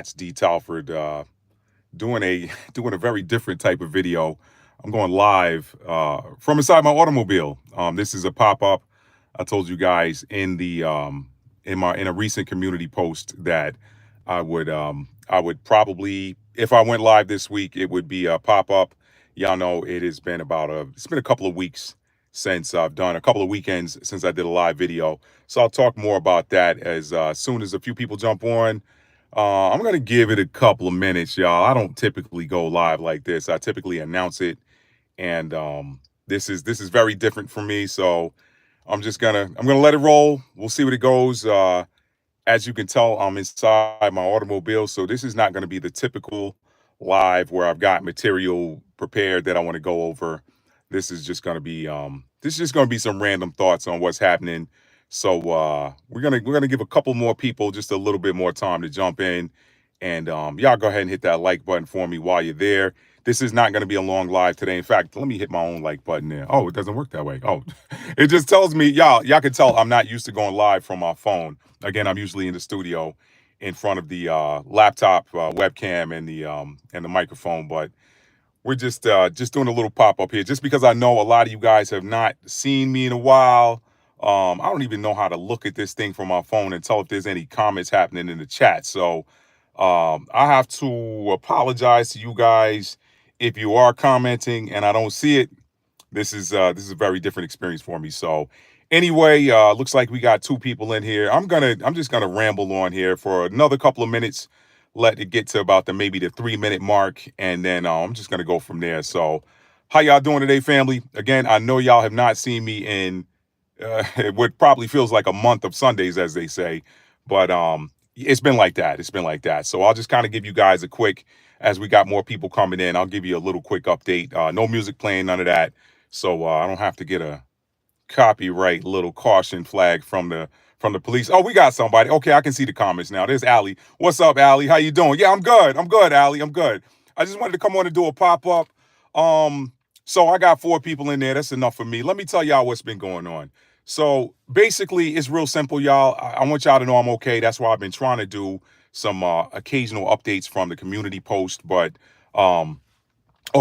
It's D. Talford doing a doing a very different type of video. I'm going live from inside my automobile. This is a pop up. I told you guys in a recent community post that I would probably, if I went live this week, it would be a pop up. Y'all know it has been it's been a couple of weeks since I've done a couple of weekends since I did a live video. So I'll talk more about that as soon as a few people jump on. I'm gonna give it a couple of minutes, y'all. I don't typically go live like this. I typically announce it, and this is very different for me. So I'm gonna let it roll. We'll see what it goes. As you can tell, I'm inside my automobile, so this is not going to be the typical live where I've got material prepared that I want to go over. This is just going to be some random thoughts on what's happening. So we're gonna give a couple more people just a little bit more time to jump in, and y'all go ahead and hit that like button for me while you're there. This is not going to be a long live today. In fact, let me hit my own like button there. Oh, it doesn't work that way. Oh, it just tells me, y'all can tell I'm not used to going live from my phone. Again, I'm usually in the studio in front of the laptop webcam and the microphone, but we're just doing a little pop up here, just because I know a lot of you guys have not seen me in a while. I don't even know how to look at this thing from my phone and tell if there's any comments happening in the chat. So I have to apologize to you guys if you are commenting and I don't see it. This is a very different experience for me. So anyway, looks like we got two people in here. I'm just gonna ramble on here for another couple of minutes, let it get to about maybe the 3 minute mark, and then I'm just gonna go from there. So how y'all doing today, family? Again, I know y'all have not seen me in what probably feels like a month of Sundays, as they say, but it's been like that. It's been like that. So I'll just kind of give you guys a quick, as we got more people coming in, I'll give you a little quick update. No music playing, none of that. So I don't have to get a copyright little caution flag from the police. Oh, we got somebody. Okay, I can see the comments now. There's Allie. What's up, Allie? How you doing? Yeah, I'm good. I'm good, Allie. I'm good. I just wanted to come on and do a pop-up. So I got 4 people in there. That's enough for me. Let me tell y'all what's been going on. So basically, it's real simple, y'all. I want y'all to know I'm okay. That's why I've been trying to do some occasional updates from the community post, but or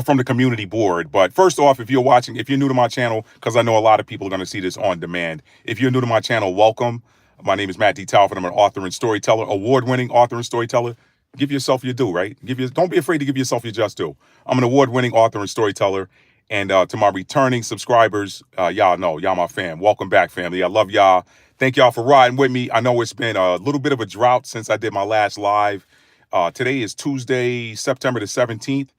from the community board. But first off, if you're watching, if you're new to my channel, because I know a lot of people are going to see this on demand. If you're new to my channel, welcome. My name is Matt D. Talford. I'm an author and storyteller, award-winning author and storyteller. Give yourself your due, right? Don't be afraid to give yourself your just due. I'm an award-winning author and storyteller. And to my returning subscribers, y'all know, y'all my fam. Welcome back, family. I love y'all. Thank y'all for riding with me. I know it's been a little bit of a drought since I did my last live. Today is Tuesday, September the 17th.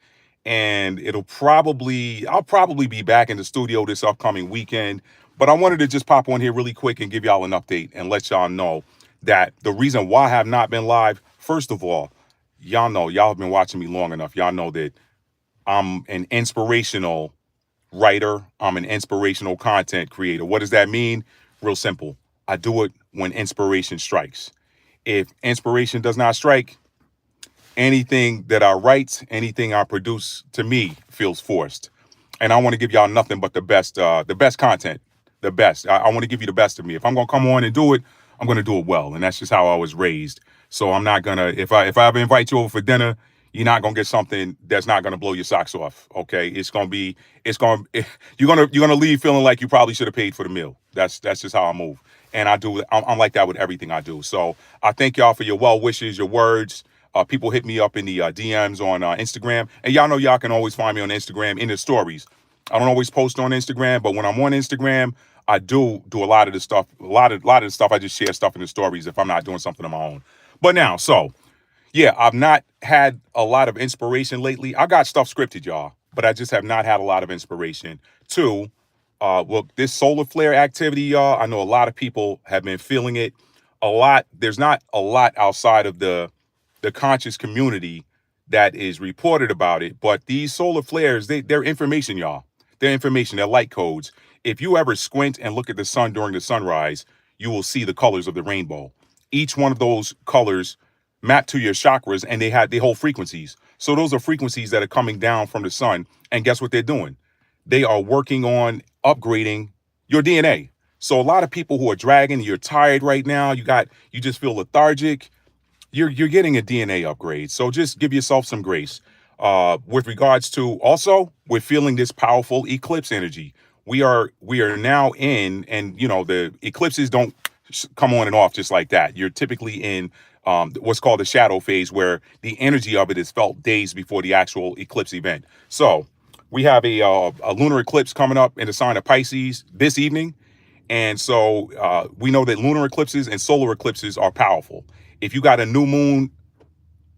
And I'll probably be back in the studio this upcoming weekend. But I wanted to just pop on here really quick and give y'all an update and let y'all know that the reason why I have not been live, first of all, y'all know, y'all have been watching me long enough. Y'all know that I'm an inspirational writer. I'm an inspirational content creator. What does that mean? Real simple. I do it when inspiration strikes. If inspiration does not strike, anything that I write, anything I produce, to me feels forced. And I want to give y'all nothing but the best content, the best. I want to give you the best of me. If I'm gonna come on and do it, I'm gonna do it well, and that's just how I was raised. So I'm not gonna, if I ever invite you over for dinner, you're not gonna get something that's not gonna blow your socks off. Okay, you're gonna leave feeling like you probably should have paid for the meal. That's just how I move, and I'm like that with everything I do. So I thank y'all for your well wishes, your words. People hit me up in the DMs on Instagram, and y'all know y'all can always find me on Instagram in the stories. I don't always post on Instagram, but when I'm on Instagram, I do a lot of the stuff. A lot of the stuff I just share stuff in the stories if I'm not doing something on my own. But now, so yeah, I've not had a lot of inspiration lately. I got stuff scripted, y'all, but I just have not had a lot of inspiration. Two, well, this solar flare activity, y'all, I know a lot of people have been feeling it a lot. There's not a lot outside of the conscious community that is reported about it, but these solar flares, they're information, y'all. They're information, they're light codes. If you ever squint and look at the sun during the sunrise, you will see the colors of the rainbow. Each one of those colors map to your chakras, and they hold frequencies. So those are frequencies that are coming down from the sun. And guess what they're doing? They are working on upgrading your DNA. So a lot of people who are dragging, you're tired right now, you just feel lethargic. you're getting a DNA upgrade. So just give yourself some grace. With regards to also, we're feeling this powerful eclipse energy. We are now in, and the eclipses don't come on and off just like that. You're typically in what's called the shadow phase, where the energy of it is felt days before the actual eclipse event. So we have a lunar eclipse coming up in the sign of Pisces this evening. And so we know that lunar eclipses and solar eclipses are powerful. If you got a new moon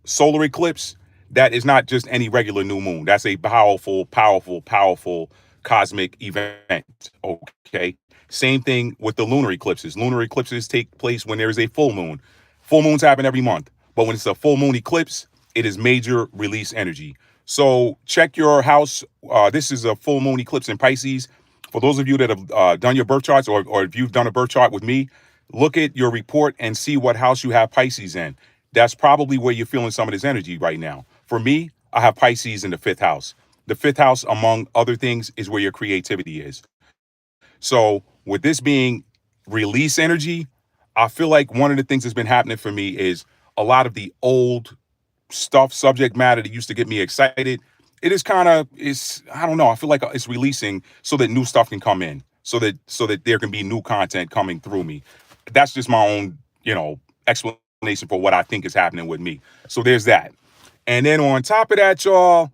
solar eclipse, that is not just any regular new moon. That's a powerful, powerful, powerful cosmic event. Okay. Same thing with the lunar eclipses. Lunar eclipses take place when there is a full moon. Full moons happen every month, but when it's a full moon eclipse, it is major release energy. So check your house. This is a full moon eclipse in Pisces. For those of you that have done your birth charts, or if you've done a birth chart with me, look at your report and see what house you have Pisces in. That's probably where you're feeling some of this energy right now. For me, I have Pisces in the fifth house. The fifth house, among other things, is where your creativity is. So, with this being release energy, I feel like one of the things that's been happening for me is a lot of the old stuff, subject matter that used to get me excited. It is kind of, it's, I don't know, I feel like it's releasing so that new stuff can come in, so that there can be new content coming through me. That's just my own, explanation for what I think is happening with me. So there's that. And then on top of that, y'all,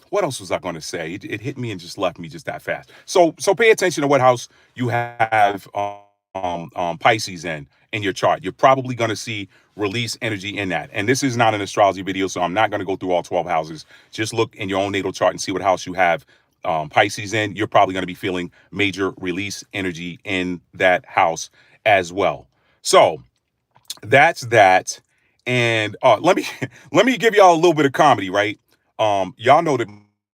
what else was I going to say? It hit me and just left me just that fast. So pay attention to what house you have Pisces in your chart. You're probably going to see release energy in that. And this is not an astrology video, so I'm not going to go through all 12 houses. Just look in your own natal chart and see what house you have Pisces in. You're probably going to be feeling major release energy in that house as well. So that's that. And let me let me give y'all a little bit of comedy, right? Y'all know that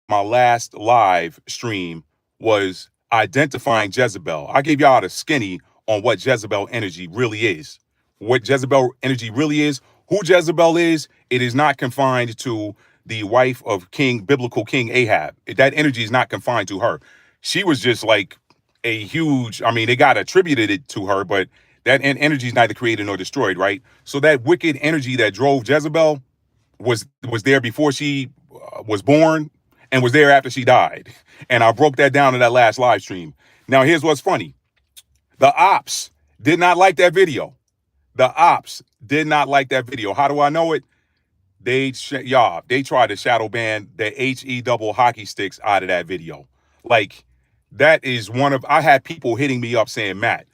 my last live stream was identifying Jezebel. I gave y'all the skinny on what Jezebel energy really is. What Jezebel energy really is, who Jezebel is, it is not confined to the wife of biblical King Ahab. That energy is not confined to her. She was just like a huge, I mean, they got attributed it to her, but that energy is neither created nor destroyed, right? So that wicked energy that drove Jezebel was there before she was born and was there after she died. And I broke that down in that last live stream. Now, here's what's funny. The ops did not like that video. The ops did not like that video. How do I know it? They tried to shadow ban the HE double hockey sticks out of that video. Like, that is I had people hitting me up saying, Matt,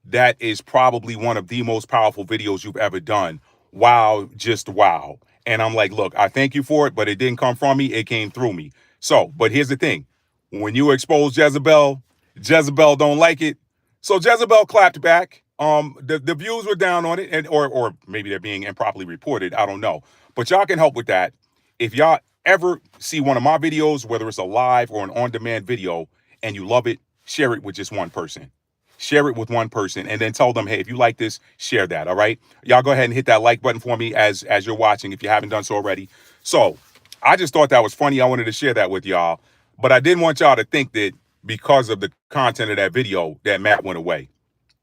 that is probably one of the most powerful videos you've ever done. Wow, just wow. And I'm like, look, I thank you for it, but it didn't come from me. It came through me. So, but here's the thing. When you expose Jezebel, Jezebel don't like it. So Jezebel clapped back. The views were down on it, and or maybe they're being improperly reported. I don't know. But y'all can help with that. If y'all ever see one of my videos, whether it's a live or an on-demand video, and you love it, share it with just one person. Share it with one person and then tell them, hey, if you like this, share that. All right. Y'all go ahead and hit that like button for me as you're watching, if you haven't done so already. So I just thought that was funny. I wanted to share that with y'all, but I didn't want y'all to think that because of the content of that video that Matt went away.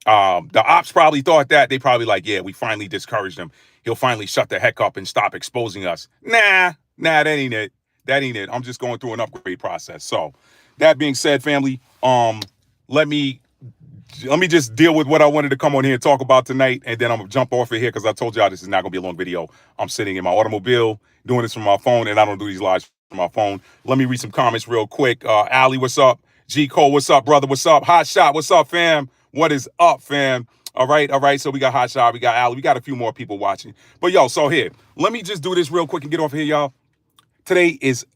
The ops probably thought that. They probably like, yeah, we finally discouraged him. He'll finally shut the heck up and stop exposing us. Nah, that ain't it. That ain't it. I'm just going through an upgrade process. So that being said, family, let me just deal with what I wanted to come on here and talk about tonight, and then I'm gonna jump off of here because I told y'all this is not gonna be a long video. I'm sitting in my automobile doing this from my phone, and I don't do these lives from my phone. Let me read some comments real quick. Ali, what's up? G Cole, what's up, brother? What's up? Hot Shot, what's up, fam? What is up, fam? All right. So we got Hot Shot, we got Ali, we got a few more people watching. But yo, so here, let me just do this real quick and get off here, y'all. Today is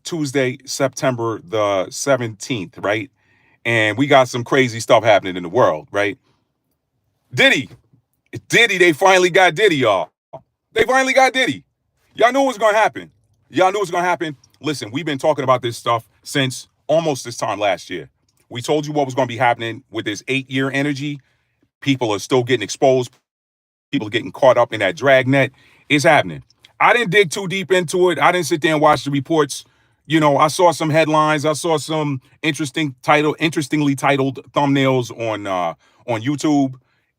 Tuesday, September the 17th, right? And we got some crazy stuff happening in the world, right? Diddy, they finally got Diddy, y'all. They finally got Diddy. Y'all knew what was gonna happen. Y'all knew it was gonna happen. Listen, we've been talking about this stuff since almost this time last year. We told you what was gonna be happening with this 8-year energy. People are still getting exposed. People are getting caught up in that dragnet. It's happening. I didn't dig too deep into it. I didn't sit there and watch the reports. I saw some headlines. I saw some interestingly titled thumbnails on YouTube.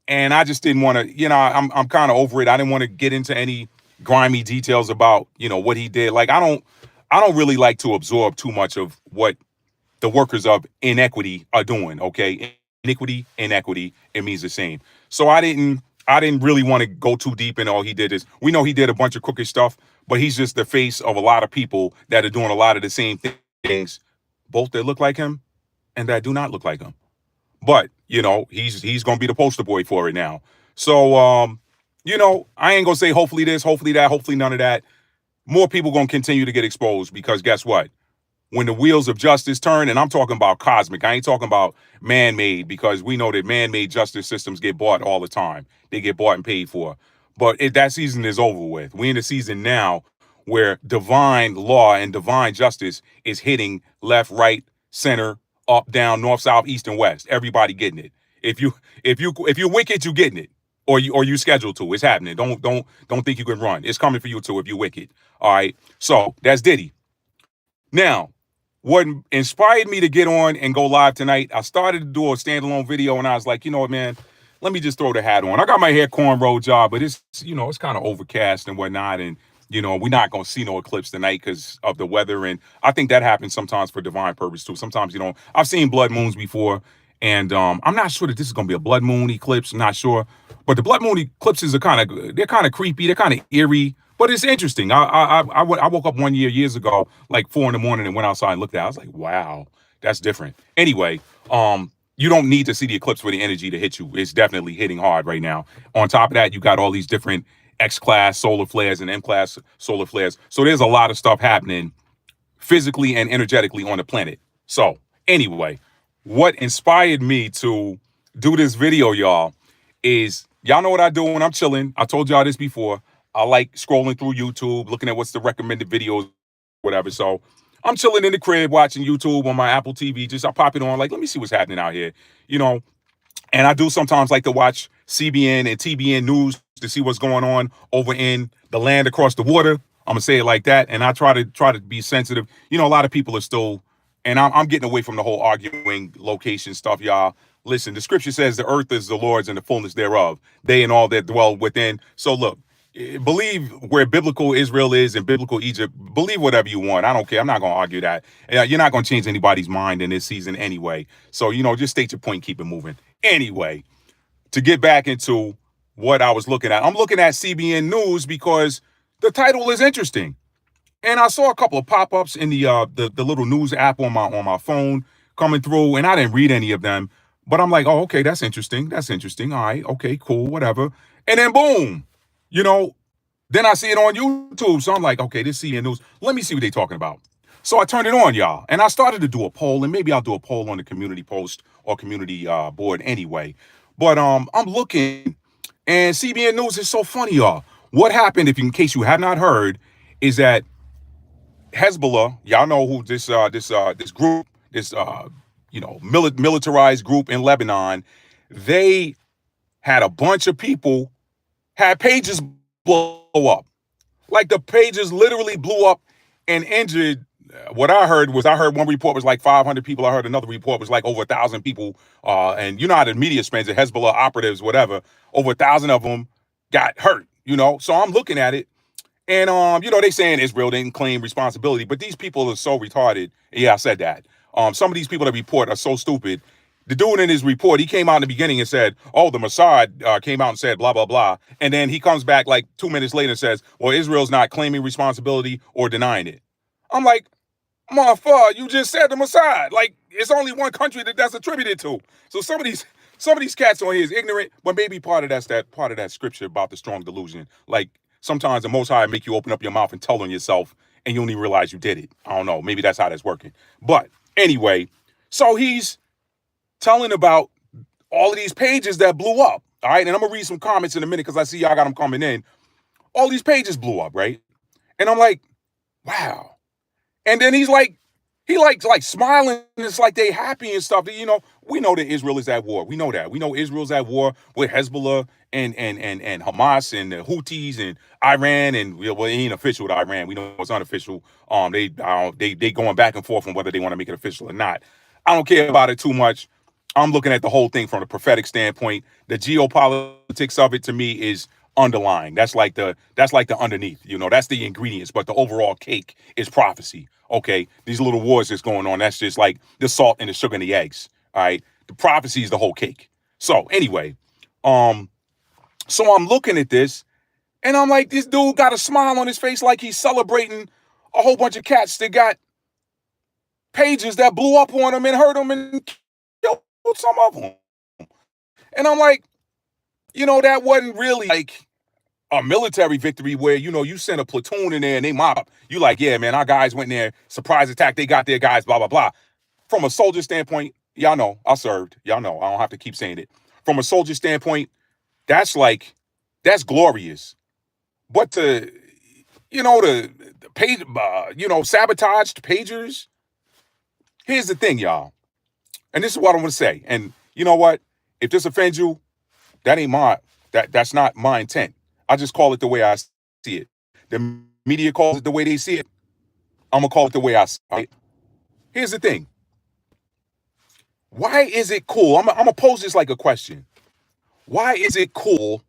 and I just didn't want to, I'm kind of over it. I didn't want to get into any grimy details about, what he did. Like I don't really like to absorb too much of what the workers of inequity are doing. Okay, iniquity, inequity, it means the same. So I didn't really want to go too deep in all he did is we know he did a bunch of crooked stuff, but he's just the face of a lot of people that are doing a lot of the same things, both that look like him and that do not look like him. But he's gonna be the poster boy for it now. So I ain't gonna say hopefully this, hopefully that, hopefully none of that. More people gonna continue to get exposed because guess what? When the wheels of justice turn, and I'm talking about cosmic, I ain't talking about man-made, because we know that man-made justice systems get bought all the time. They get bought and paid for. But that season is over with. We're in the season now where divine law and divine justice is hitting left, right, center, up, down, north, south, east, and west. Everybody getting it. If you're wicked, you getting it. Or you scheduled to. It's happening. Don't think you can run. It's coming for you too if you wicked. All right. So that's Diddy. Now, what inspired me to get on and go live tonight, I started to do a standalone video and I was like, you know what, man, let me just throw the hat on. I got my hair cornrow job, but it's kind of overcast and whatnot. And, we're not going to see no eclipse tonight because of the weather. And I think that happens sometimes for divine purpose too. Sometimes, I've seen blood moons before. And I'm not sure that this is going to be a blood moon eclipse. I'm not sure. But the blood moon eclipses are they're kind of creepy. They're kind of eerie. But it's interesting. I woke up one years ago, like 4 a.m, and went outside and looked at it. I was like, wow, that's different. Anyway, you don't need to see the eclipse for the energy to hit you. It's definitely hitting hard right now. On top of that, you got all these different X-class solar flares and M-class solar flares. So there's a lot of stuff happening physically and energetically on the planet. So anyway, what inspired me to do this video, y'all, is y'all know what I do when I'm chilling. I told y'all this before. I like scrolling through YouTube, looking at what's the recommended videos, whatever. So I'm chilling in the crib watching YouTube on my Apple TV. Just I pop it on, like, let me see what's happening out here, you know. And I do sometimes like to watch CBN and TBN news to see what's going on over in the land across the water. I'm gonna say it like that. And I try to be sensitive. A lot of people are still, and I'm getting away from the whole arguing location stuff, y'all. Listen, the scripture says the earth is the Lord's and the fullness thereof, they and all that dwell within. So look, believe where biblical Israel is and biblical Egypt. Believe whatever you want. I don't care. I'm not going to argue that. You're not going to change anybody's mind in this season anyway. So, just state your point, keep it moving. Anyway, to get back into what I was looking at, I'm looking at CBN News because the title is interesting. And I saw a couple of pop-ups in the little news app on my phone coming through, and I didn't read any of them. But I'm like, oh, okay, that's interesting. That's interesting. All right, okay, cool, whatever. And then boom. Then I see it on YouTube. So I'm like, okay, this CBN News. Let me see what they're talking about. So I turned it on, y'all. And I started to do a poll. And maybe I'll do a poll on the community post or community board anyway. But I'm looking. And CBN News is so funny, y'all. What happened, in case you have not heard, is that Hezbollah, y'all know who this group, militarized group in Lebanon, they had a bunch of people had pages blow up. Like the pages literally blew up and injured. What I heard one report was like 500 people. I heard another report was like over 1,000 people. And you know how the media spends it, Hezbollah operatives, whatever, over 1,000 of them got hurt, So I'm looking at it and, they saying Israel didn't claim responsibility, but these people are so retarded. Yeah, I said that. Some of these people that report are so stupid. The dude in his report, he came out in the beginning and said, oh, the Mossad came out and said blah, blah, blah. And then he comes back like 2 minutes later and says, well, Israel's not claiming responsibility or denying it. I'm like, motherfucker, you just said the Mossad. Like, it's only one country that's attributed to. So some of these cats on here is ignorant, but maybe part of that scripture about the strong delusion. Like, sometimes the Most High make you open up your mouth and tell on yourself and you don't even realize you did it. I don't know. Maybe that's how that's working. But anyway, so he's telling about all of these pages that blew up. All right. And I'm going to read some comments in a minute because I see y'all got them coming in. All these pages blew up. Right. And I'm like, wow. And then he like smiling. It's like they happy and stuff. We know that Israel is at war. We know that. We know Israel's at war with Hezbollah and Hamas and the Houthis and Iran. And well, it ain't official with Iran. We know it's unofficial. They going back and forth on whether they want to make it official or not. I don't care about it too much. I'm looking at the whole thing from a prophetic standpoint. The geopolitics of it to me is underlying. That's like the underneath. That's the ingredients, but the overall cake is prophecy. Okay, these little wars that's going on. That's just like the salt and the sugar and the eggs. All right, the prophecy is the whole cake. So anyway, um, so I'm looking at this and I'm like, this dude got a smile on his face like he's celebrating a whole bunch of cats that got pages that blew up on him and hurt him and killed some of them. And I'm like, that wasn't really like a military victory where, you send a platoon in there and they mob up. You like, yeah, man, our guys went in there, surprise attack, they got their guys, blah, blah, blah. From a soldier standpoint, y'all know, I served. Y'all know, I don't have to keep saying it. From a soldier standpoint, that's glorious. But the page, sabotaged pagers. Here's the thing, y'all. And this is what I'm going to say. And you know what? If this offends you, that's not my intent. I just call it the way I see it. The media calls it the way they see it. I'm going to call it the way I see it. Here's the thing. Why is it cool? I'm going to pose this like a question. Why is it cool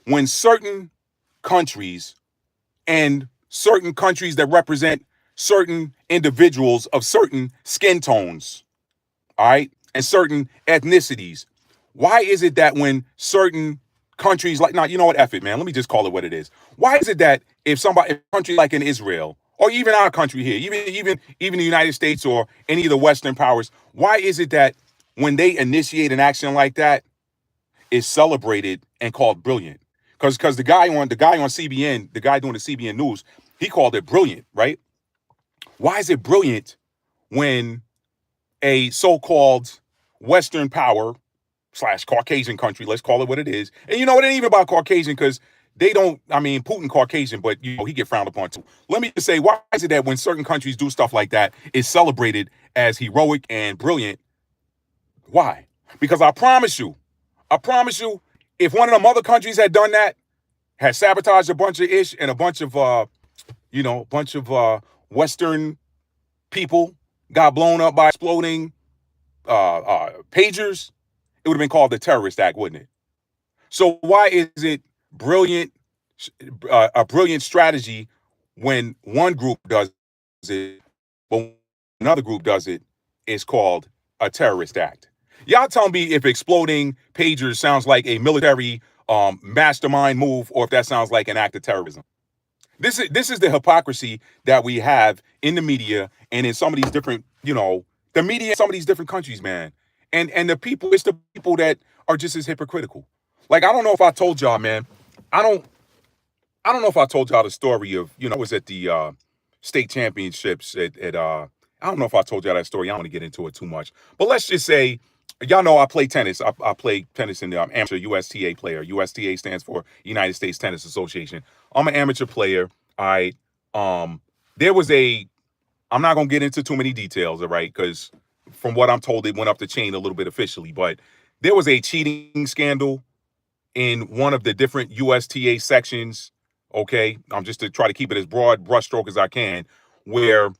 when certain countries and certain countries that represent certain individuals of certain skin tones, all right, and certain ethnicities, why is it that when certain countries like, now, you know what, F it, man, let me just call it what it is. Why is it that if a country like in Israel, or even our country here, even the United States or any of the Western powers, why is it that when they initiate an action like that, is celebrated and called brilliant? Because the guy on CBN, the guy doing the CBN News, he called it brilliant, right? Why is it brilliant when a so-called Western power / Caucasian country, let's call it what it is, and it ain't even about Caucasian because they don't, Putin Caucasian, but he get frowned upon too. Let me just say, why is it that when certain countries do stuff like that, it's celebrated as heroic and brilliant? Why? Because I promise you, if one of them other countries had done that, had sabotaged a bunch of ish and a bunch of Western people got blown up by exploding pagers, it would have been called the terrorist act, wouldn't it? So why is it a brilliant strategy when one group does it, but when another group does it, it's called a terrorist act? Y'all tell me if exploding pagers sounds like a military mastermind move, or if that sounds like an act of terrorism. This is the hypocrisy that we have in the media and in some of these different, the media in some of these different countries, man. And the people, it's the people that are just as hypocritical. Like, I don't know if I told y'all, man. I don't know if I told y'all the story of, I was at the state championships at I don't know if I told y'all that story. I don't want to get into it too much. But let's just say, y'all know I play tennis. I play tennis in the amateur USTA player. USTA stands for United States Tennis Association. I'm an amateur player. There was I'm not going to get into too many details, all right? Because from what I'm told, it went up the chain a little bit officially. But there was a cheating scandal in one of the different USTA sections, okay? I'm just to try to keep it as broad brushstroke as I can, where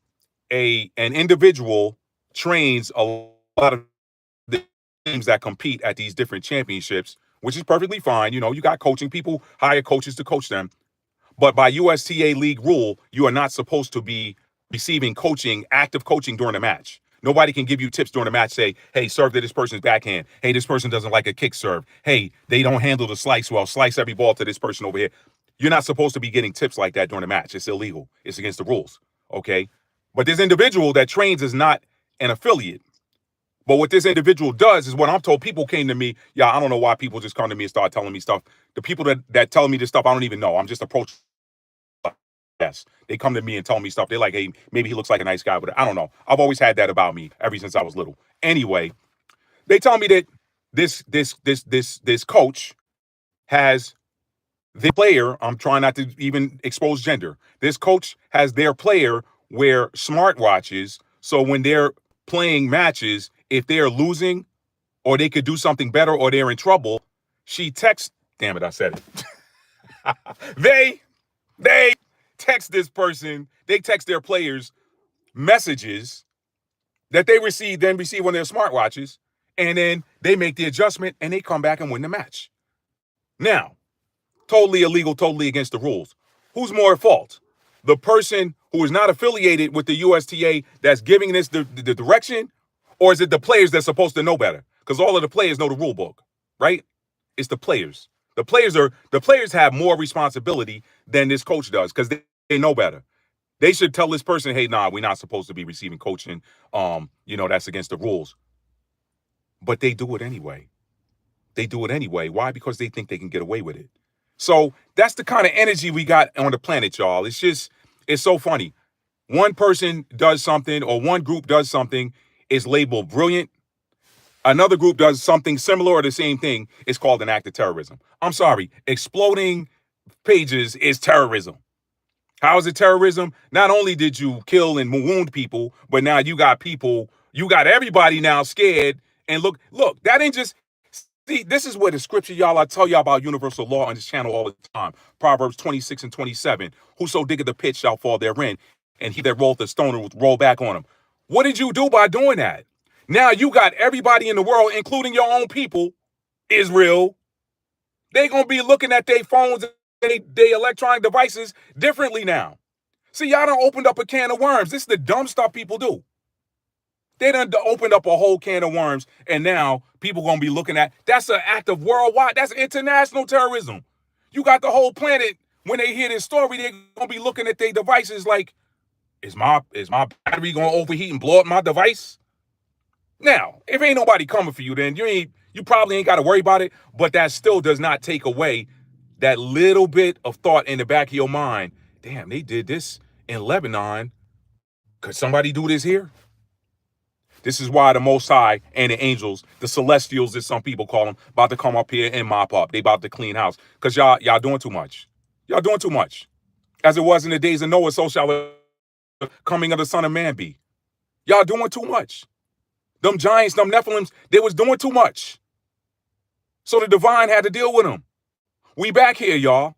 an individual trains a lot of the teams that compete at these different championships, which is perfectly fine. You got coaching. People hire coaches to coach them. But by USTA league rule, you are not supposed to be receiving active coaching during a match. Nobody can give you tips during a match, say, hey, serve to this person's backhand. Hey, this person doesn't like a kick serve. Hey, they don't handle the slice well. Slice every ball to this person over here. You're not supposed to be getting tips like that during a match. It's illegal. It's against the rules, okay? But this individual that trains is not an affiliate. But what this individual does is what I'm told. People came to me. Yeah, I don't know why people just come to me and start telling me stuff. The people that tell me this stuff, I don't even know. I'm just approaching. Yes, they come to me and tell me stuff. They're like, hey, maybe he looks like a nice guy, but I don't know. I've always had that about me ever since I was little. Anyway, they tell me that this coach has the player. I'm trying not to even expose gender. This coach has their player wear smartwatches, so when they're playing matches, if they're losing or they could do something better or they're in trouble, she texts. Damn it, I said it. They text this person. They text their players messages that they receive on their smartwatches, And then they make the adjustment and they come back and win the match. Now, totally illegal, totally against the rules. Who's more at fault? The person who is not affiliated with the USTA that's giving this the direction, or is it the players that's supposed to know better? Because all of the players know the rule book, right? It's the players. The players have more responsibility than this coach does because they know better. They should tell this person, hey, nah, we're not supposed to be receiving coaching. That's against the rules. But they do it anyway. They do it anyway. Why? Because they think they can get away with it. So that's the kind of energy we got on the planet, y'all. It's so funny. One person does something or one group does something, is labeled brilliant. Another group does something similar or the same thing, it's called an act of terrorism. I'm sorry, exploding pages is terrorism. How is it terrorism? Not only did you kill and wound people, but now you got everybody now scared. And look, that ain't just, see, this is where the scripture, y'all, I tell y'all about universal law on this channel all the time. Proverbs 26 and 27. Whoso diggeth the pit shall fall therein, and he that rolleth the stone will roll back on him. What did you do by doing that? Now you got everybody in the world, including your own people, Israel. They're going to be looking at their phones and their electronic devices differently now. See, y'all done opened up a can of worms. This is the dumb stuff people do. They done opened up a whole can of worms, and now people going to be looking at, that's an act of worldwide, that's international terrorism. You got the whole planet, when they hear this story, they're going to be looking at their devices like, is my battery going to overheat and blow up my device? Now, if ain't nobody coming for you, then you probably ain't got to worry about it, but that still does not take away that little bit of thought in the back of your mind. Damn, they did this in Lebanon. Could somebody do this here? This is why the Most High and the angels, the celestials, as some people call them, about to come up here and mop up. They about to clean house. Because y'all doing too much. Y'all doing too much. As it was in the days of Noah, so shall the coming of the Son of Man be. Y'all doing too much. Them giants, them Nephilims, they was doing too much. So the divine had to deal with them. We back here, y'all.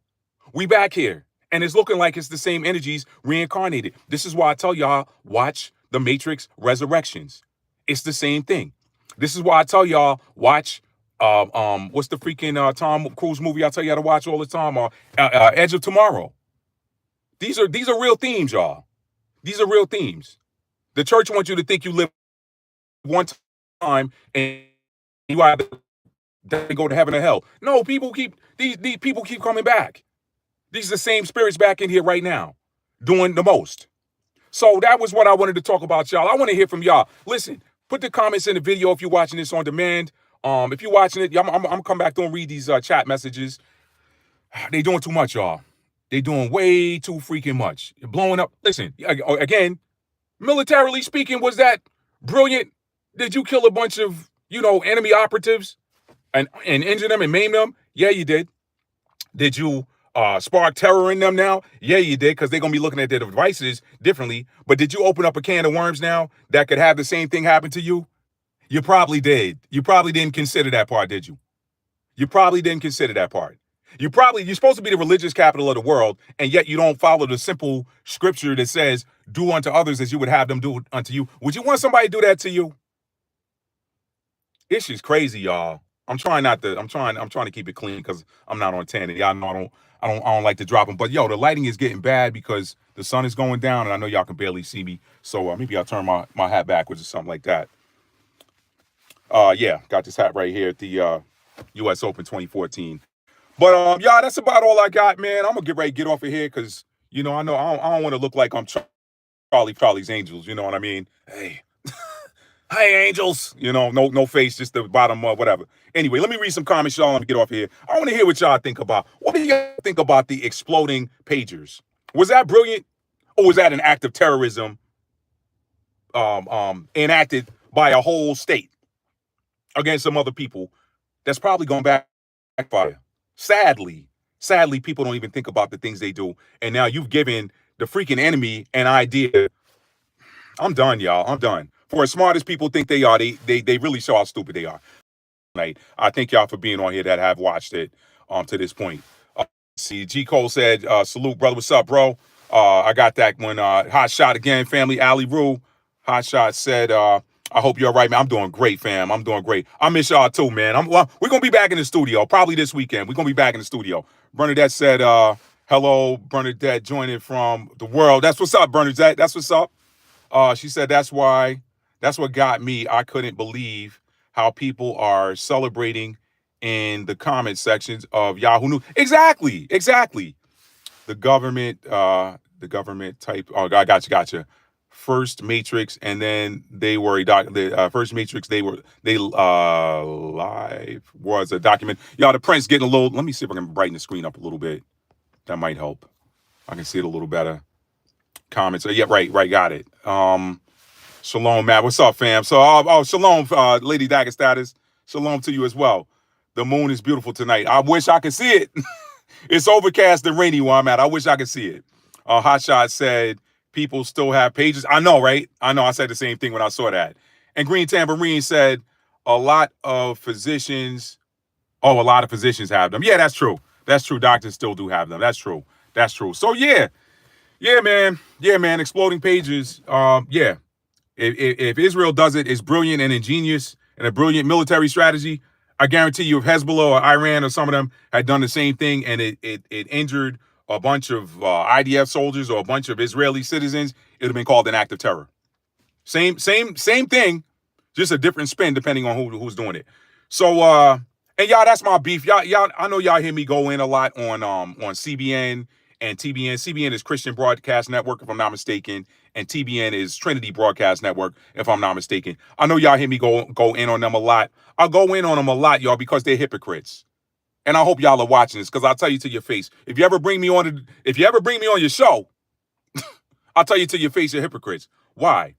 We back here. And it's looking like it's the same energies reincarnated. This is why I tell y'all, watch The Matrix Resurrections. It's the same thing. This is why I tell y'all, watch, what's the freaking Tom Cruise movie I tell y'all to watch all the time? Edge of Tomorrow. These are real themes, y'all. These are real themes. The church wants you to think you live one time and you either go to heaven or hell. No, these people keep coming back. These are the same spirits back in here right now, doing the most. So that was what I wanted to talk about, y'all. I want to hear from y'all. Listen, put the comments in the video if you're watching this on demand. If you're watching it, I'm gonna come back through and read these chat messages. They doing too much, y'all. They doing way too freaking much. You're blowing up. Listen, again, militarily speaking, was that brilliant? Did you kill a bunch of, enemy operatives and injure them and maim them? Yeah, you did. Did you spark terror in them now? Yeah, you did, because they're going to be looking at their devices differently. But did you open up a can of worms now that could have the same thing happen to you? You probably did. You probably didn't consider that part, did you? You probably didn't consider that part. You're supposed to be the religious capital of the world, and yet you don't follow the simple scripture that says, do unto others as you would have them do unto you. Would you want somebody to do that to you? It's just crazy, y'all. I'm trying to keep it clean because I'm not on 10. And y'all know I don't like to drop them. But yo, the lighting is getting bad because the sun is going down and I know y'all can barely see me. So maybe I'll turn my hat backwards or something like that. Yeah, got this hat right here at the US Open 2014. But y'all, that's about all I got, man. I'm gonna get ready to get off of here because I know I don't want to look like I'm Charlie's Angels, you know what I mean? Hey, angels. No face, just the bottom of whatever. Anyway, let me read some comments, y'all. Let me get off here. I want to hear what y'all think about. What do you think about the exploding pagers? Was that brilliant? Or was that an act of terrorism enacted by a whole state against some other people that's probably going to backfire? Sadly, people don't even think about the things they do. And now you've given the freaking enemy an idea. I'm done, y'all. I'm done. For as smart as people think they are, they really show how stupid they are. I thank y'all for being on here that have watched it to this point. See, G. Cole said, salute, brother. What's up, bro? I got that one. Hot shot again, family. Ali Rue. Hot shot said, I hope you're all right, man. I'm doing great, fam. I'm doing great. I miss y'all too, man. We're gonna be back in the studio probably this weekend. We're gonna be back in the studio. Bernadette said, hello, Bernadette joining from the world. That's what's up, Bernadette. That's what's up. She said that's what got me. I couldn't believe how people are celebrating in the comment sections of Yahoo News. Exactly. The government type. Oh, I gotcha. First Matrix, and then they were the first Matrix. They live was a document. Y'all, the print's getting a little. Let me see if I can brighten the screen up a little bit. That might help. I can see it a little better. Comments. Yeah, right. Got it. Shalom, Matt. What's up, fam? So, shalom, Lady Dagger status. Shalom to you as well. The moon is beautiful tonight. I wish I could see it. It's overcast and rainy where I'm at. I wish I could see it. Hotshot said people still have pages. I know, right? I know. I said the same thing when I saw that. And Green Tambourine said a lot of physicians have them. Yeah, that's true. Doctors still do have them. That's true. So yeah, man. Exploding pages. Yeah. If Israel does it, it's brilliant and ingenious and a brilliant military strategy. I guarantee you, if Hezbollah or Iran or some of them had done the same thing and it injured a bunch of IDF soldiers or a bunch of Israeli citizens, it would have been called an act of terror. Same thing, just a different spin depending on who's doing it. So, and y'all, that's my beef. Y'all, I know y'all hear me go in a lot on CBN and TBN. CBN is Christian Broadcast Network, if I'm not mistaken, and TBN is Trinity Broadcast Network, if I'm not mistaken. I know y'all hear me go in on them a lot. I'll go in on them a lot, y'all, because they're hypocrites. And I hope y'all are watching this, because I'll tell you to your face. If you ever bring me on your show, I'll tell you to your face, you're hypocrites. Why?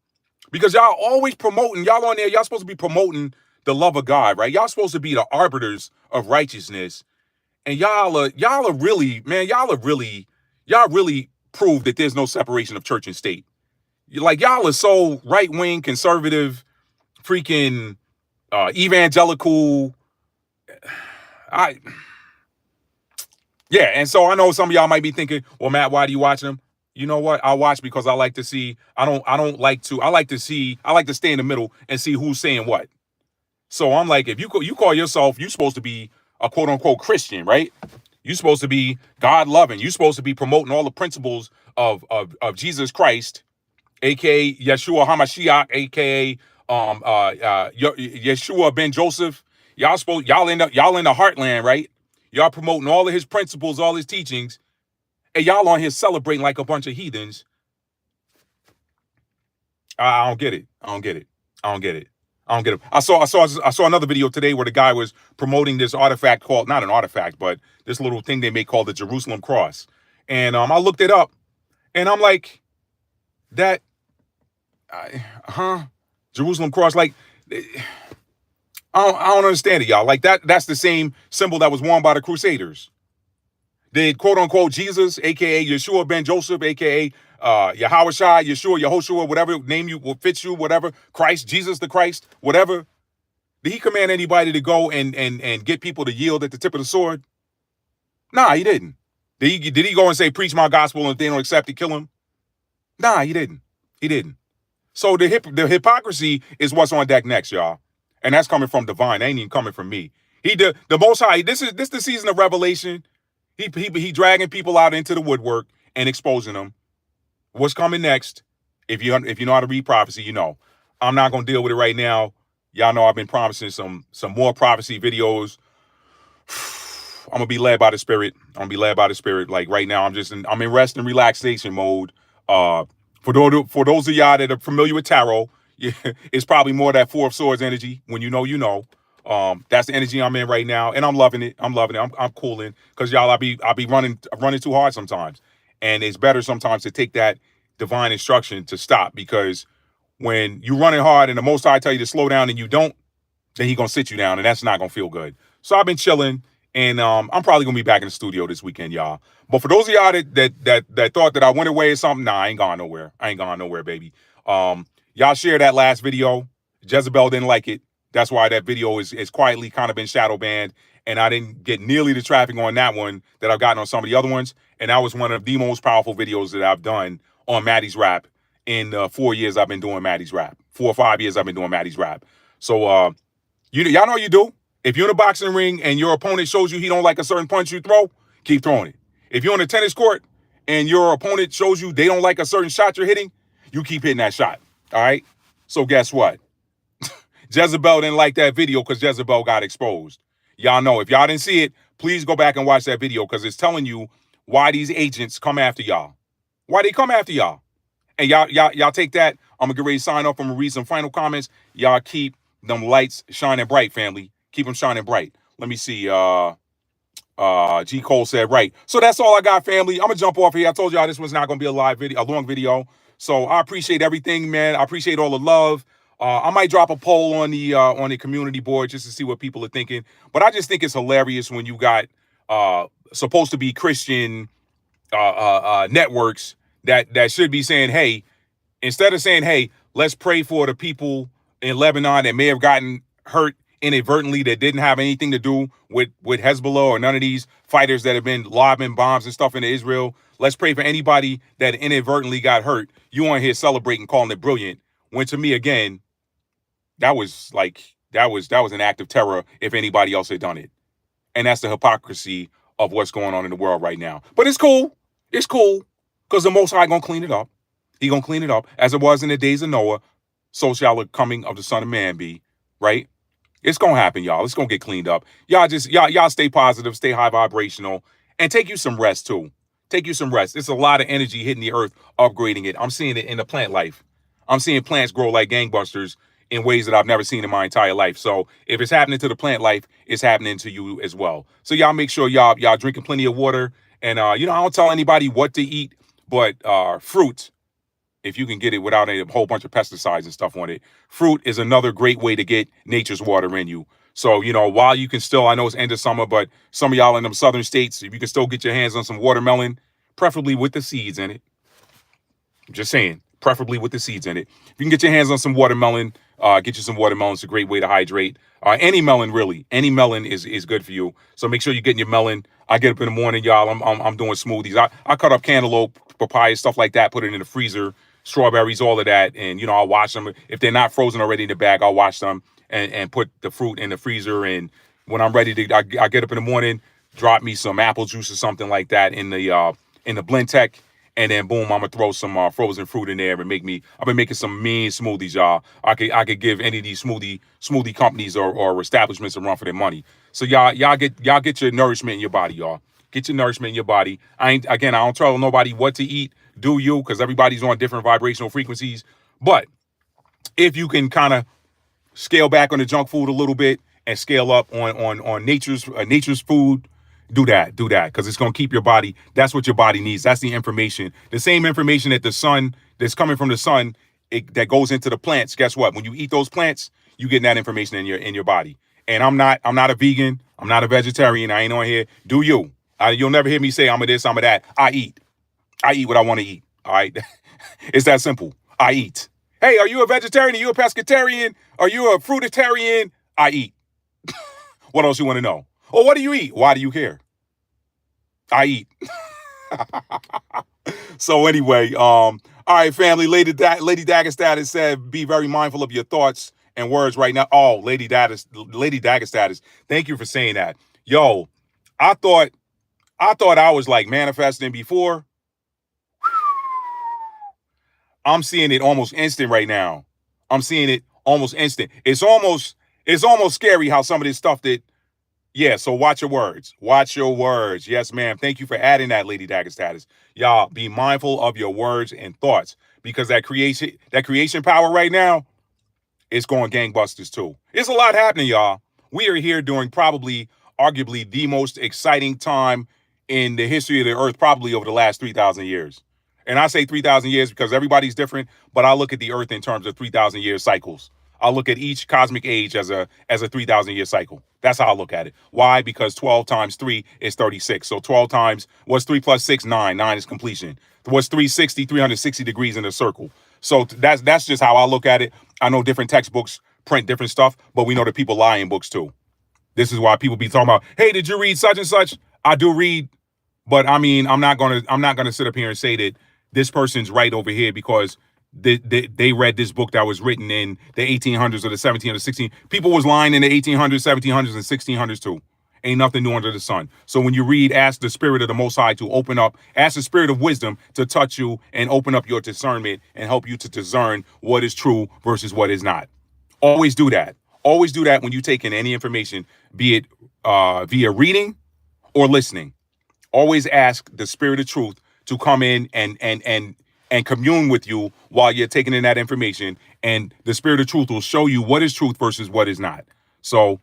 Because y'all always promoting, y'all on there, y'all supposed to be promoting the love of God, right? Y'all supposed to be the arbiters of righteousness. And y'all really prove that there's no separation of church and state. Y'all are so right-wing, conservative, freaking evangelical. And so I know some of y'all might be thinking, well, Matt, why do you watch them? You know what? I watch because I like to see. I like to stay in the middle and see who's saying what. So I'm like, if you call yourself, you're supposed to be a quote unquote Christian, right? You're supposed to be God loving. You're supposed to be promoting all the principles of Jesus Christ, aka Yeshua HaMashiach, aka Yeshua ben Joseph. Y'all in the heartland, right? Y'all promoting all of his principles, all his teachings, and y'all on here celebrating like a bunch of heathens. I don't get it. I saw another video today where the guy was promoting this artifact called, not an artifact, but this little thing they make called the Jerusalem cross. And I looked it up and I'm like, Jerusalem cross, like, I don't understand it, y'all. Like that's the same symbol that was worn by the Crusaders. The quote unquote Jesus, aka Yeshua ben Joseph, aka Yahawashai, Yeshua, Yehoshua, whatever name you will fit you, whatever, Christ, Jesus the Christ, whatever. Did he command anybody to go and get people to yield at the tip of the sword? Nah, he didn't. Did he go and say, preach my gospel, and if they don't accept it, kill him? Nah, he didn't. So the hypocrisy is what's on deck next, y'all. And that's coming from divine. That ain't even coming from me. The Most High, this is the season of revelation. He dragging people out into the woodwork and exposing them. What's coming next? If you know how to read prophecy, you know. I'm not gonna deal with it right now. Y'all know I've been promising some more prophecy videos. I'm gonna be led by the Spirit. Like right now, I'm in rest and relaxation mode. For those of y'all that are familiar with tarot, yeah, it's probably more that Four of Swords energy. When you know. That's the energy I'm in right now, and I'm loving it. I'm cooling because y'all, I be running too hard sometimes, and it's better sometimes to take that divine instruction to stop, because when you running hard and the Most High tell you to slow down and you don't, then he gonna sit you down, and that's not gonna feel good. So I've been chilling, and I'm probably gonna be back in the studio this weekend, y'all. But for those of y'all that thought that I went away or something, nah, I ain't gone nowhere. Baby. Y'all share that last video. Jezebel didn't like it. That's why that video is quietly kind of been shadow banned, and I didn't get nearly the traffic on that one that I've gotten on some of the other ones. And that was one of the most powerful videos that I've done on Maddie's Rap in 4 years I've been doing Maddie's Rap. 4 or 5 years I've been doing Maddie's Rap. So y'all know what you do. If you're in a boxing ring and your opponent shows you he don't like a certain punch you throw, keep throwing it. If you're on a tennis court and your opponent shows you they don't like a certain shot you're hitting, you keep hitting that shot. All right? So guess what? Jezebel didn't like that video because Jezebel got exposed. Y'all know. If y'all didn't see it, please go back and watch that video because it's telling you why these agents come after y'all. Why they come after y'all. And y'all take that. I'm going to get ready to sign off. I'm going to read some final comments. Y'all keep them lights shining bright, family. Keep them shining bright. Let me see. G. Cole said, right. So that's all I got, family. I'm going to jump off here. I told y'all this was not going to be a live video, a long video. So I appreciate everything, man. I appreciate all the love. I might drop a poll on the community board just to see what people are thinking. But I just think it's hilarious when you got supposed to be Christian networks that should be saying, hey, instead of saying, hey, let's pray for the people in Lebanon that may have gotten hurt inadvertently that didn't have anything to do with Hezbollah or none of these fighters that have been lobbing bombs and stuff into Israel. Let's pray for anybody that inadvertently got hurt. You on here celebrating, calling it brilliant. When to me, again, that was an act of terror if anybody else had done it. And that's the hypocrisy of what's going on in the world right now. But it's cool. It's cool. Because the Most High gonna clean it up. He gonna clean it up. As it was in the days of Noah, so shall the coming of the Son of Man be. Right? It's gonna happen, y'all. It's gonna get cleaned up. Y'all stay positive, stay high vibrational, and take you some rest too. Take you some rest. It's a lot of energy hitting the earth, upgrading it. I'm seeing it in the plant life. I'm seeing plants grow like gangbusters in ways that I've never seen in my entire life. So if it's happening to the plant life, it's happening to you as well. So y'all make sure y'all drinking plenty of water. And I don't tell anybody what to eat, but fruit, if you can get it without a whole bunch of pesticides and stuff on it, fruit is another great way to get nature's water in you. So, while you can still, I know it's end of summer, but some of y'all in them southern states, if you can still get your hands on some watermelon, preferably with the seeds in it. Just saying, preferably with the seeds in it. If you can get your hands on some watermelon, get you some watermelon. It's a great way to hydrate. Any melon, really. Any melon is good for you. So make sure you're getting your melon. I get up in the morning, y'all. I'm doing smoothies. I cut up cantaloupe, papaya, stuff like that, put it in the freezer, strawberries, all of that. And, I'll wash them. If they're not frozen already in the bag, I'll wash them and put the fruit in the freezer. And when I'm ready to, I get up in the morning, drop me some apple juice or something like that in the Blendtec. And then boom, I'm gonna throw some frozen fruit in there and I've been making some mean smoothies, y'all. I could give any of these smoothie companies or establishments a run for their money. So y'all get your nourishment in your body, y'all. Get your nourishment in your body. I don't tell nobody what to eat. Do you? Because everybody's on different vibrational frequencies. But if you can kind of scale back on the junk food a little bit and scale up on nature's food, do that, because it's going to keep your body. That's what your body needs. That's the information. The same information that the sun, that's coming from the sun, that goes into the plants. Guess what? When you eat those plants, you get that information in your body. And I'm not a vegan. I'm not a vegetarian. I ain't on here. Do you? You'll never hear me say I'm of this, I'm of that. I eat what I want to eat. All right. It's that simple. I eat. Hey, are you a vegetarian? Are you a pescatarian? Are you a fruitarian? I eat. What else you want to know? Or what do you eat? Why do you care? I eat. So anyway, all right, family. Lady Dagger Status said, be very mindful of your thoughts and words right now. Oh, Lady Dagger Status. Thank you for saying that. Yo, I thought I was like manifesting before. I'm seeing it almost instant right now. I'm seeing it almost instant. It's almost scary how some of this stuff that. Yeah, so watch your words. Watch your words. Yes, ma'am. Thank you for adding that, Lady Dagger Status. Y'all, be mindful of your words and thoughts, because that creation power right now, it's going gangbusters too. It's a lot happening, y'all. We are here during arguably the most exciting time in the history of the earth, probably over the last 3,000 years. And I say 3,000 years because everybody's different, but I look at the earth in terms of 3,000 year cycles. I'll look at each cosmic age as a 3,000 year cycle. That's how I look at it. Why? Because 12 times 3 is 36. So 12 times, what's 3 plus 6? 9. 9 is completion. What's 360 degrees in a circle. So that's just how I look at it. I know different textbooks print different stuff, but we know that people lie in books too. This is why people be talking about, hey, did you read such and such? I do read, but I mean, I'm not gonna sit up here and say that this person's right over here because they read this book that was written in the 1800s or the 1700s, 16. People was lying in the 1800s, 1700s, and 1600s too. Ain't nothing new under the sun. So when you read, ask the spirit of the Most High to open up, ask the spirit of wisdom to touch you and open up your discernment and help you to discern what is true versus what is not. Always do that. Always do that when you take in any information, be it via reading or listening. Always ask the spirit of truth to come in and commune with you while you're taking in that information, and the spirit of truth will show you what is truth versus what is not. So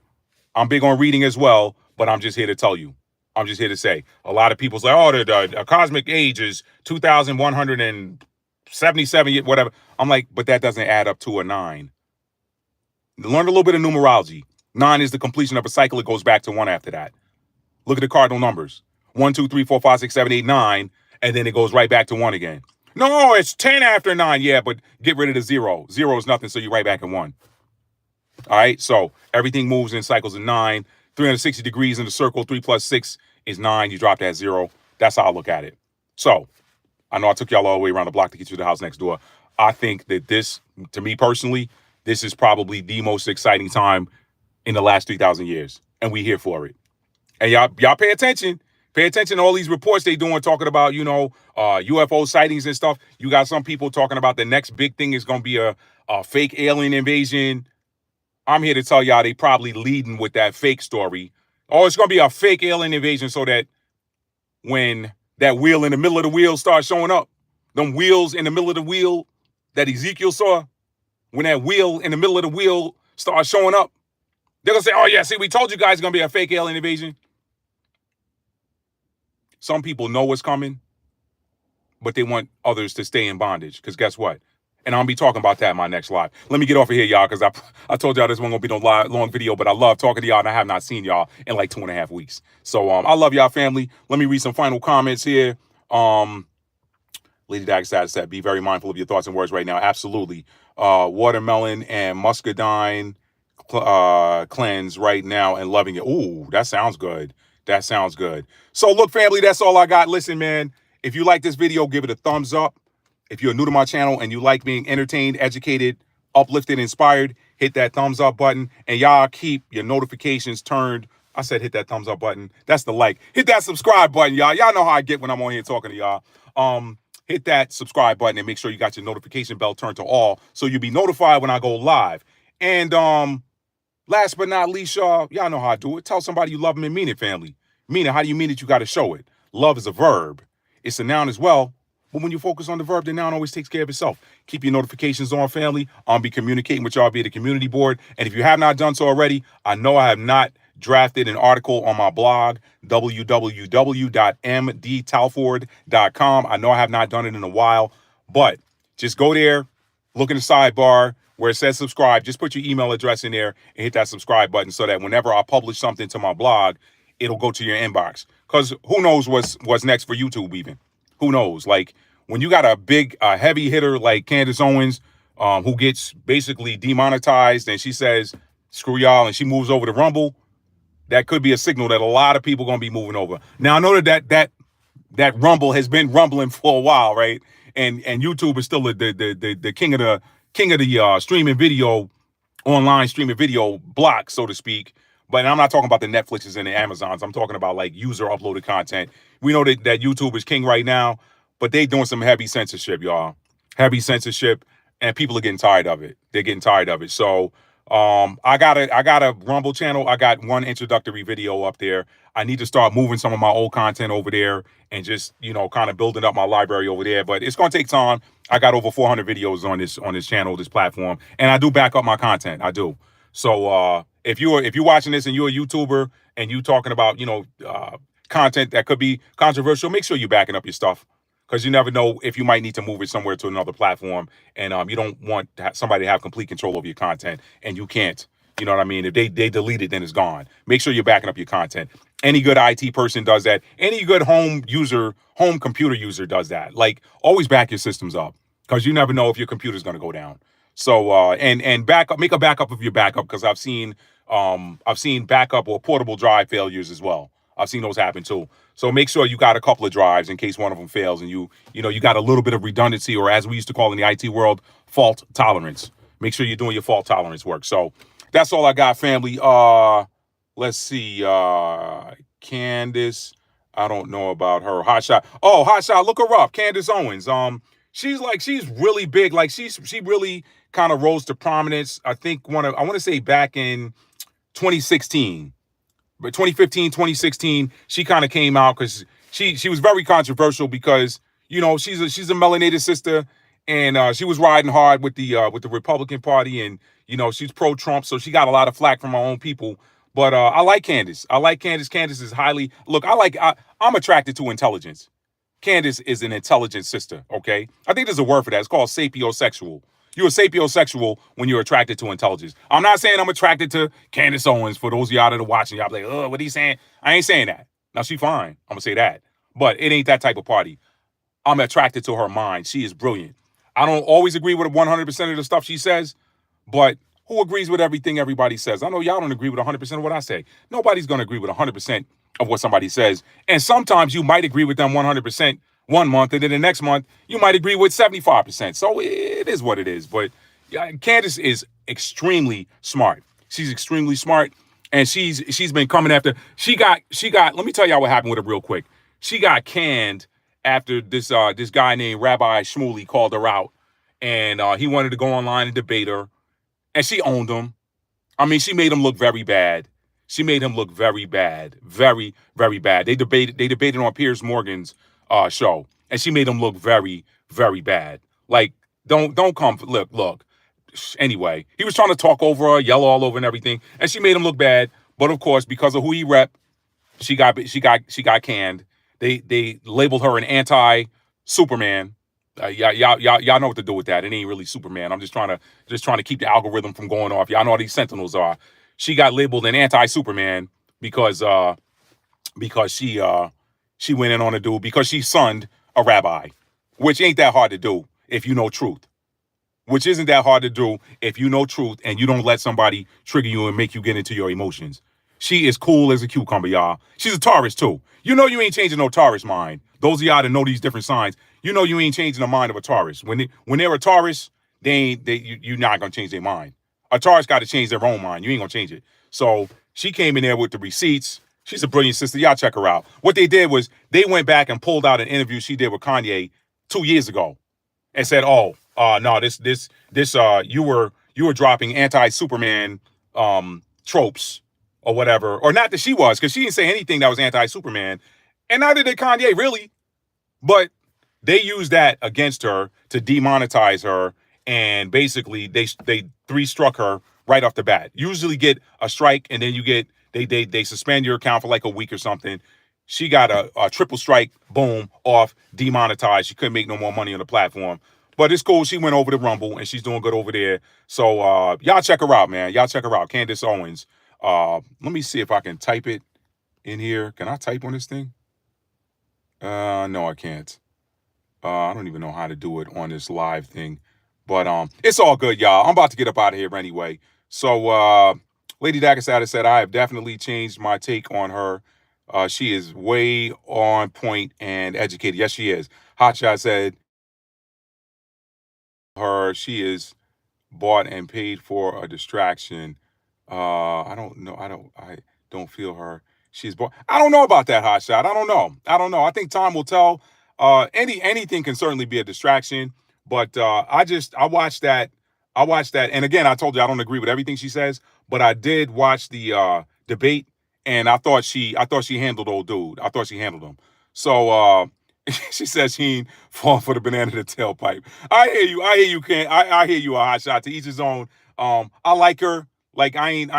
I'm big on reading as well, but I'm just here to tell you. I'm just here to say, a lot of people's like, oh, the cosmic age is 2,177, whatever. I'm like, but that doesn't add up to a 9. Learn a little bit of numerology. 9 is the completion of a cycle. It goes back to 1 after that. Look at the cardinal numbers. 1, 2, 3, 4, 5, 6, 7, 8, 9, and then it goes right back to 1 again. No, it's 10 after 9. Yeah, but get rid of the 0. 0 is nothing, so you're right back in 1. All right, so everything moves in cycles of 9. 360 degrees in the circle. 3 plus 6 is 9. You drop that 0. That's how I look at it. So I know I took y'all all the way around the block to get you to the house next door. I think that this, to me personally, this is probably the most exciting time in the last 3,000 years, and we here for it. And y'all pay attention. Pay attention to all these reports they doing, talking about, UFO sightings and stuff. You got some people talking about the next big thing is going to be a fake alien invasion. I'm here to tell y'all they probably leading with that fake story. Oh, it's going to be a fake alien invasion so that when that wheel in the middle of the wheel starts showing up, them wheels in the middle of the wheel that Ezekiel saw, when that wheel in the middle of the wheel starts showing up, they're going to say, oh, yeah, see, we told you guys it's going to be a fake alien invasion. Some people know what's coming, but they want others to stay in bondage. Because guess what? And I'll be talking about that in my next live. Let me get off of here, y'all, because I told y'all this one going to be no long video, but I love talking to y'all, and I have not seen y'all in like 2.5 weeks. So I love y'all, family. Let me read some final comments here. Lady Dagnabbit said, be very mindful of your thoughts and words right now. Absolutely. Watermelon and muscadine cleanse right now and loving it. Ooh, that sounds good. That sounds good. So look, family, that's all I got. Listen, man, if you like this video, give it a thumbs up. If you're new to my channel and you like being entertained, educated, uplifted, inspired, hit that thumbs up button. And y'all keep your notifications turned. I said hit that thumbs up button. That's the like. Hit that subscribe button, y'all. Y'all know how I get when I'm on here talking to y'all. Hit that subscribe button and make sure you got your notification bell turned to all so you'll be notified when I go live. And last but not least, y'all know how I do it. Tell somebody you love them and mean it, family. Mean it. How do you mean it? You got to show it. Love is a verb. It's a noun as well. But when you focus on the verb, the noun always takes care of itself. Keep your notifications on, family. I'll be communicating with y'all via the community board. And if you have not done so already, I know I have not drafted an article on my blog, www.mdtalford.com. I know I have not done it in a while, but just go there, look in the sidebar where it says subscribe. Just put your email address in there and hit that subscribe button so that whenever I publish something to my blog, it'll go to your inbox. Because who knows what's next for YouTube even. Who knows? Like, when you got a big, heavy hitter like Candace Owens, who gets basically demonetized and she says, screw y'all, and she moves over to Rumble, that could be a signal that a lot of people going to be moving over. Now, I know that Rumble has been rumbling for a while, right? And YouTube is still the king of the streaming video, online streaming video block, so to speak. But I'm not talking about the Netflixes and the Amazons. I'm talking about like user uploaded content. We know that YouTube is king right now, but they doing some heavy censorship, y'all. Heavy censorship, and people are getting tired of it. They're getting tired of it. So I got a Rumble channel. I got one introductory video up there. I need to start moving some of my old content over there and just, kind of building up my library over there. But it's gonna take time. I got over 400 videos on this channel, this platform, and I do back up my content. I do. So if you're watching this and you're a YouTuber and you talking about content that could be controversial, make sure you're backing up your stuff, because you never know if you might need to move it somewhere to another platform, and you don't want somebody to have complete control over your content, and you can't. You know what I mean? If they delete it, then it's gone. Make sure you're backing up your content. Any good IT person does that. Any good home computer user does that. Like, always back your systems up, because you never know if your computer's going to go down. So and backup, make a backup of your backup, because I've seen backup or portable drive failures as well. I've seen those happen too. So make sure you got a couple of drives in case one of them fails, and you got a little bit of redundancy, or as we used to call in the IT world, fault tolerance. Make sure you're doing your fault tolerance work. So that's all I got, family. Let's see. Candace, I don't know about her. Hotshot. Oh, Hotshot, look her up. Candace Owens. She's really big. Like she really kind of rose to prominence. I think I want to say back in 2016. But 2015, 2016, she kind of came out because she was very controversial because she's a melanated sister, and she was riding hard with the Republican Party, and she's pro-Trump, so she got a lot of flack from her own people. But I like Candace. I like Candace. Candace is highly I'm attracted to intelligence. Candace is an intelligent sister. Okay, I think there's a word for that. It's called sapiosexual. You're a sapiosexual when you're attracted to intelligence. I'm not saying I'm attracted to Candace Owens. For those of y'all that are watching, y'all be like, oh, what he saying? I ain't saying that. Now, she fine. I'm going to say that. But it ain't that type of party. I'm attracted to her mind. She is brilliant. I don't always agree with 100% of the stuff she says, but who agrees with everything everybody says? I know y'all don't agree with 100% of what I say. Nobody's going to agree with 100% of what somebody says. And sometimes you might agree with them 100% one month, and then the next month you might agree with 75%. So it is what it is. But Candace is extremely smart. She's extremely smart, and she's been coming after. She got. Let me tell y'all what happened with her real quick. She got canned after this guy named Rabbi Shmuley called her out, and he wanted to go online and debate her, and she owned him. I mean, she made him look very bad. She made him look very bad, very, very bad. They debated on Piers Morgan's show, and she made him look very, very bad. Like, don't come. Look. Anyway, he was trying to talk over her, yell all over and everything, and she made him look bad. But of course, because of who he rep, she got canned. They labeled her an anti-Superman. Y'all know what to do with that. It ain't really Superman. I'm just trying to keep the algorithm from going off. Y'all know what these Sentinels are. She got labeled an anti-Superman because she went in on a dude because she sunned a rabbi, which ain't that hard to do if you know truth. Which isn't that hard to do if you know truth and you don't let somebody trigger you and make you get into your emotions. She is cool as a cucumber, y'all. She's a Taurus, too. You know you ain't changing no Taurus mind. Those of y'all that know these different signs, you know you ain't changing the mind of a Taurus. When they're a Taurus, you're not going to change their mind. A Taurus got to change their own mind. You ain't going to change it. So she came in there with the receipts. She's a brilliant sister. Y'all check her out. What they did was they went back and pulled out an interview she did with Kanye 2 years ago and said, oh, no, you were dropping anti-Superman tropes or whatever, or not that she was, because she didn't say anything that was anti-Superman, and neither did Kanye really, but they used that against her to demonetize her, and basically they three struck her right off the bat. Usually get a strike, and then you get they suspend your account for like a week or something. She got a triple strike, boom, off, demonetized. She couldn't make no more money on the platform. But it's cool. She went over to Rumble, and she's doing good over there. So y'all check her out, man. Y'all check her out. Candace Owens. Let me see if I can type it in here. Can I type on this thing? No, I can't. I don't even know how to do it on this live thing. But it's all good, y'all. I'm about to get up out of here anyway. So Lady Dagnabbit said, I have definitely changed my take on her. She is way on point and educated. Yes, she is. Hotshot said, she is bought and paid for a distraction. I don't know. I don't feel her. She's bought. I don't know about that, Hotshot. I don't know. I think time will tell. Anything can certainly be a distraction, but I watched that. And again, I told you I don't agree with everything she says, but I did watch the debate, and I thought she handled old dude. I thought she handled him. So she says he ain't falling for the banana to tailpipe. I hear you, Ken. I hear you, a hot shot. To each his own. I like her. Like I ain't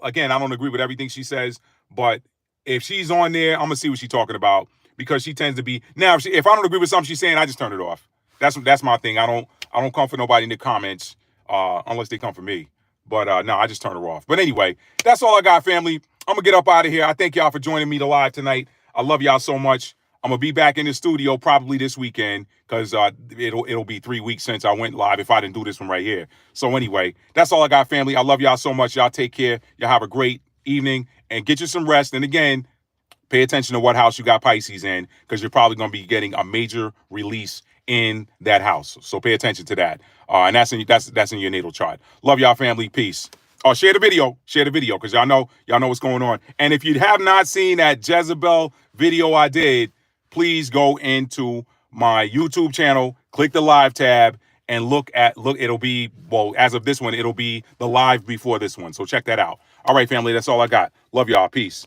again, I don't agree with everything she says, but if she's on there, I'm gonna see what she's talking about, because she tends to be. Now if I don't agree with something she's saying, I just turn it off. That's my thing. I don't come for nobody in the comments unless they come for me. But no, I just turn her off. But anyway, that's all I got, family. I'm gonna get up out of here. I thank y'all for joining me live tonight. I love y'all so much. I'm gonna be back in the studio probably this weekend, because it'll be 3 weeks since I went live if I didn't do this one right here. So anyway, that's all I got, family. I love y'all so much. Y'all take care. Y'all have a great evening and get you some rest. And again, Pay attention to what house you got Pisces in, because you're probably going to be getting a major release in that house. So pay attention to that. And that's in your natal chart. Love y'all, family. Peace. Oh, share the video. Share the video, because y'all know what's going on. And if you have not seen that Jezebel video I did, please go into my YouTube channel, click the live tab, and look. It'll be, well, as of this one, it'll be the live before this one. So check that out. All right, family, that's all I got. Love y'all. Peace.